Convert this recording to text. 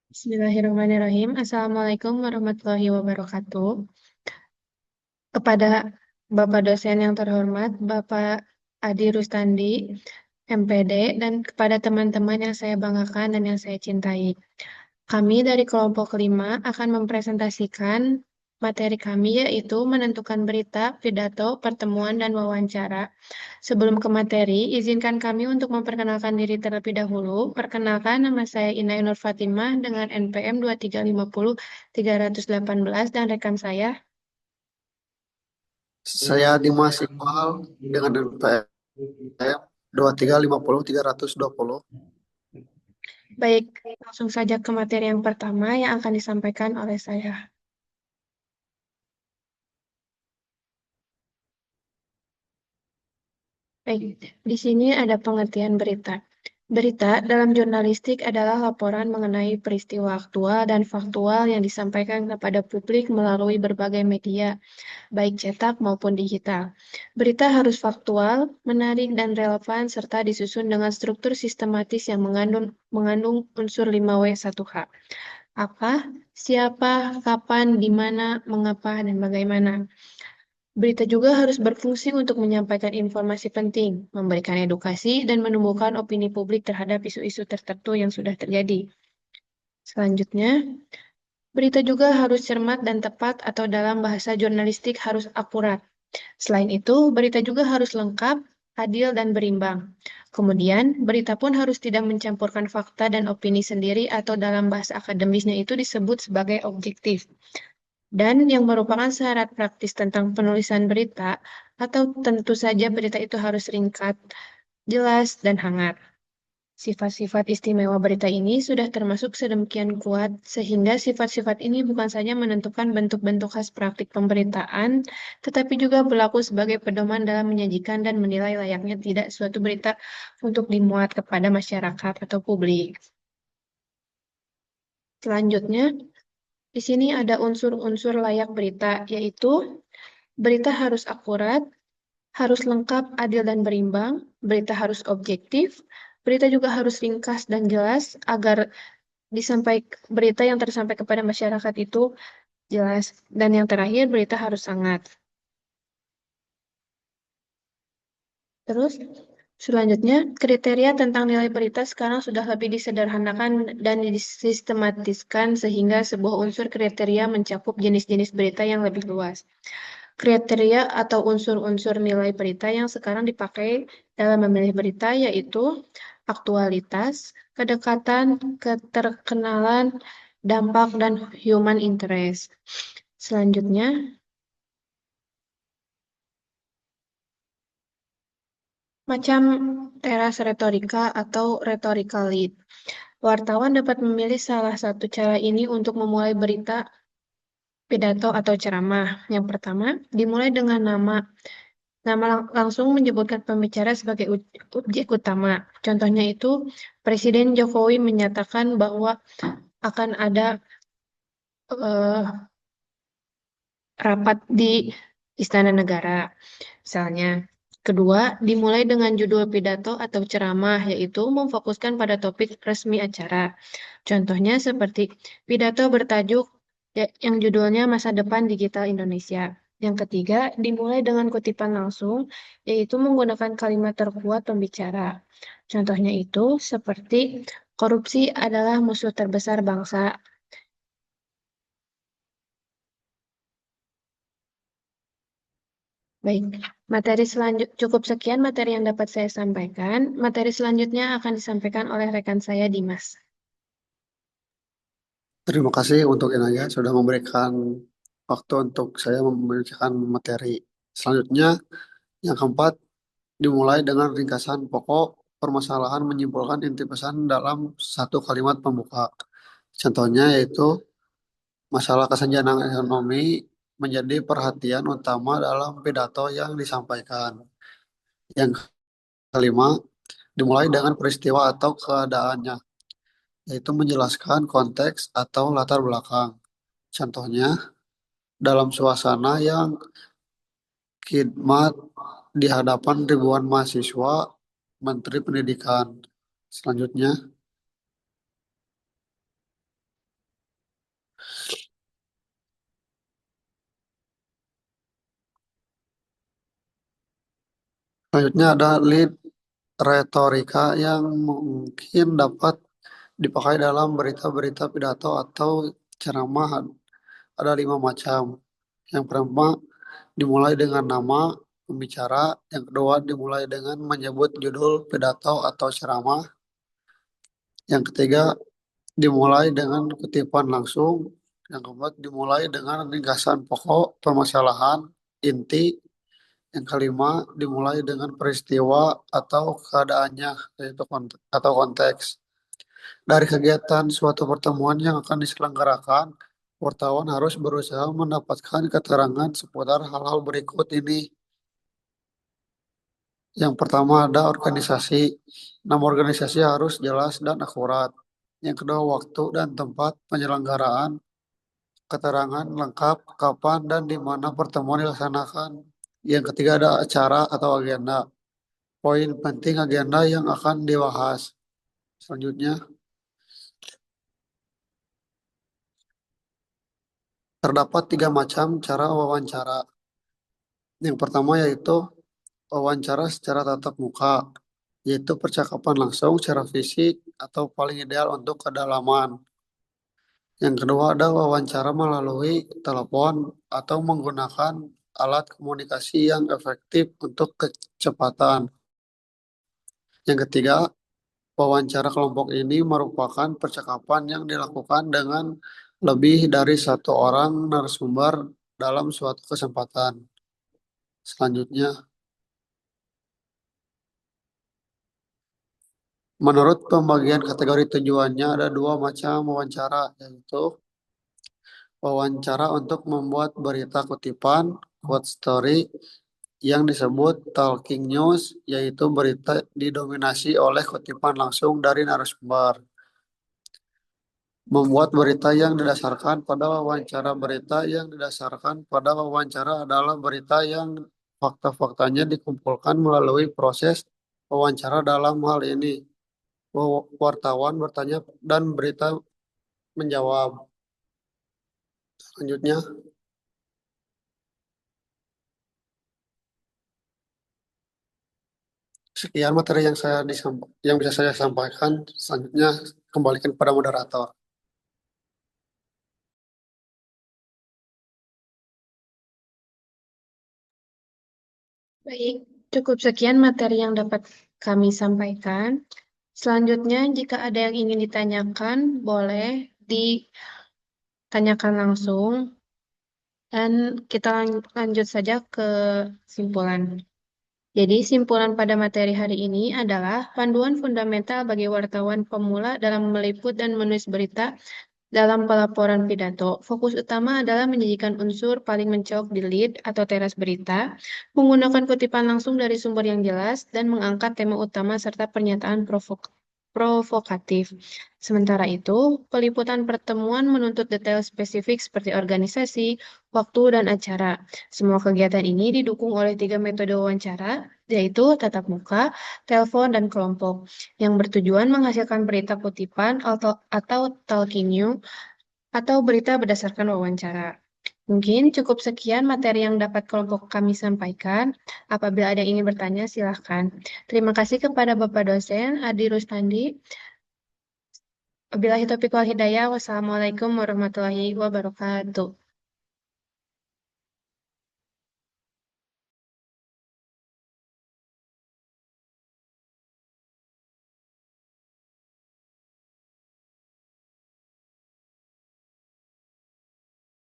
Bismillahirrahmanirrahim. Assalamualaikum warahmatullahi wabarakatuh. Kepada Bapak dosen yang terhormat, Bapak Adi Rustandi, MPD, dan kepada teman-teman yang saya banggakan dan yang saya cintai. Kami dari kelompok kelima akan mempresentasikan materi kami yaitu menentukan berita, pidato, pertemuan, dan wawancara. Sebelum ke materi, izinkan kami untuk memperkenalkan diri terlebih dahulu. Perkenalkan, nama saya Inai Nur Fatimah dengan NPM 2350318 dan rekan saya. Saya Dimas Iqbal dengan NPM 2350320. Baik, langsung saja ke materi yang pertama yang akan disampaikan oleh saya. Baik, di sini ada pengertian berita. Berita dalam jurnalistik adalah laporan mengenai peristiwa aktual dan faktual yang disampaikan kepada publik melalui berbagai media, baik cetak maupun digital. Berita harus faktual, menarik, dan relevan, serta disusun dengan struktur sistematis yang mengandung unsur 5W1H. Apa, siapa, kapan, di mana, mengapa, dan bagaimana. Berita juga harus berfungsi untuk menyampaikan informasi penting, memberikan edukasi, dan menumbuhkan opini publik terhadap isu-isu tertentu yang sudah terjadi. Selanjutnya, berita juga harus cermat dan tepat atau dalam bahasa jurnalistik harus akurat. Selain itu, berita juga harus lengkap, adil, dan berimbang. Kemudian, berita pun harus tidak mencampurkan fakta dan opini sendiri atau dalam bahasa akademisnya itu disebut sebagai objektif. Dan yang merupakan syarat praktis tentang penulisan berita, atau tentu saja berita itu harus ringkat, jelas, dan hangat. Sifat-sifat istimewa berita ini sudah termasuk sedemikian kuat, sehingga sifat-sifat ini bukan saja menentukan bentuk-bentuk khas praktik pemberitaan, tetapi juga berlaku sebagai pedoman dalam menyajikan dan menilai layaknya tidak suatu berita untuk dimuat kepada masyarakat atau publik. Selanjutnya, di sini ada unsur-unsur layak berita, yaitu berita harus akurat, harus lengkap, adil, dan berimbang. Berita harus objektif. Berita juga harus ringkas dan jelas agar berita yang tersampaikan kepada masyarakat itu jelas. Dan yang terakhir, berita harus hangat. Terus, selanjutnya, kriteria tentang nilai berita sekarang sudah lebih disederhanakan dan disistematiskan sehingga sebuah unsur kriteria mencakup jenis-jenis berita yang lebih luas. Kriteria atau unsur-unsur nilai berita yang sekarang dipakai dalam memilih berita yaitu aktualitas, kedekatan, keterkenalan, dampak, dan human interest. Selanjutnya, macam teras retorika atau rhetorical lead. Wartawan dapat memilih salah satu cara ini untuk memulai berita, pidato, atau ceramah. Yang pertama, dimulai dengan nama. Nama langsung menyebutkan pembicara sebagai objek utama. Contohnya itu, Presiden Jokowi menyatakan bahwa akan ada eh, rapat di Istana Negara, misalnya. Kedua, dimulai dengan judul pidato atau ceramah, yaitu memfokuskan pada topik resmi acara. Contohnya seperti pidato bertajuk yang judulnya Masa Depan Digital Indonesia. Yang ketiga, dimulai dengan kutipan langsung, yaitu menggunakan kalimat terkuat pembicara. Contohnya itu seperti korupsi adalah musuh terbesar bangsa. Baik, cukup sekian materi yang dapat saya sampaikan. Materi selanjutnya akan disampaikan oleh rekan saya Dimas. Terima kasih untuk Inaya sudah memberikan waktu untuk saya memberikan materi. Selanjutnya, yang keempat, dimulai dengan ringkasan pokok permasalahan menyimpulkan inti pesan dalam satu kalimat pembuka. Contohnya yaitu masalah kesenjangan ekonomi menjadi perhatian utama dalam pidato yang disampaikan. Yang kelima, dimulai dengan peristiwa atau keadaannya, yaitu menjelaskan konteks atau latar belakang. Contohnya, dalam suasana yang khidmat di hadapan ribuan mahasiswa, Menteri Pendidikan. Selanjutnya, Selanjutnya ada lead retorika yang mungkin dapat dipakai dalam berita-berita pidato atau ceramah. Ada 5 macam. Yang pertama dimulai dengan nama pembicara, yang kedua dimulai dengan menyebut judul pidato atau ceramah, yang ketiga dimulai dengan kutipan langsung, yang keempat dimulai dengan ringkasan pokok permasalahan inti, yang kelima dimulai dengan peristiwa atau keadaannya, yaitu atau konteks. Dari kegiatan suatu pertemuan yang akan diselenggarakan, wartawan harus berusaha mendapatkan keterangan seputar hal-hal berikut ini. Yang pertama ada organisasi. Nama organisasi harus jelas dan akurat. Yang kedua, waktu dan tempat penyelenggaraan, keterangan lengkap kapan dan di mana pertemuan dilaksanakan. Yang ketiga ada acara atau agenda. Poin penting agenda yang akan dibahas. Selanjutnya, terdapat 3 macam cara wawancara. Yang pertama yaitu wawancara secara tatap muka, yaitu percakapan langsung secara fisik atau paling ideal untuk kedalaman. Yang kedua ada wawancara melalui telepon atau menggunakan alat komunikasi yang efektif untuk kecepatan. Yang ketiga, wawancara kelompok ini merupakan percakapan yang dilakukan dengan lebih dari satu orang narasumber dalam suatu kesempatan. Selanjutnya, menurut pembagian kategori tujuannya ada 2 macam wawancara, yaitu wawancara untuk membuat berita kutipan, quote story, yang disebut talking news, yaitu berita didominasi oleh kutipan langsung dari narasumber. Membuat berita yang didasarkan pada wawancara. Berita yang didasarkan pada wawancara adalah berita yang fakta-faktanya dikumpulkan melalui proses wawancara. Dalam hal ini, wartawan bertanya dan berita menjawab. Selanjutnya, sekian materi yang bisa saya sampaikan. Selanjutnya, kembalikan pada moderator. Baik, cukup sekian materi yang dapat kami sampaikan. Selanjutnya, jika ada yang ingin ditanyakan, boleh ditanyakan langsung. Dan kita lanjut saja ke simpulan. Jadi, simpulan pada materi hari ini adalah panduan fundamental bagi wartawan pemula dalam meliput dan menulis berita dalam pelaporan pidato. Fokus utama adalah menyajikan unsur paling mencolok di lead atau teras berita, menggunakan kutipan langsung dari sumber yang jelas, dan mengangkat tema utama serta pernyataan provokatif. Sementara itu, peliputan pertemuan menuntut detail spesifik seperti organisasi, waktu, dan acara. Semua kegiatan ini didukung oleh 3 metode wawancara, yaitu tatap muka, telepon, dan kelompok, yang bertujuan menghasilkan berita kutipan atau talking news atau berita berdasarkan wawancara. Mungkin cukup sekian materi yang dapat kelompok kami sampaikan. Apabila ada yang ingin bertanya, silahkan. Terima kasih kepada Bapak dosen Adi Rustandi. Wabillahi taufiq wal hidayah. Wassalamualaikum warahmatullahi wabarakatuh.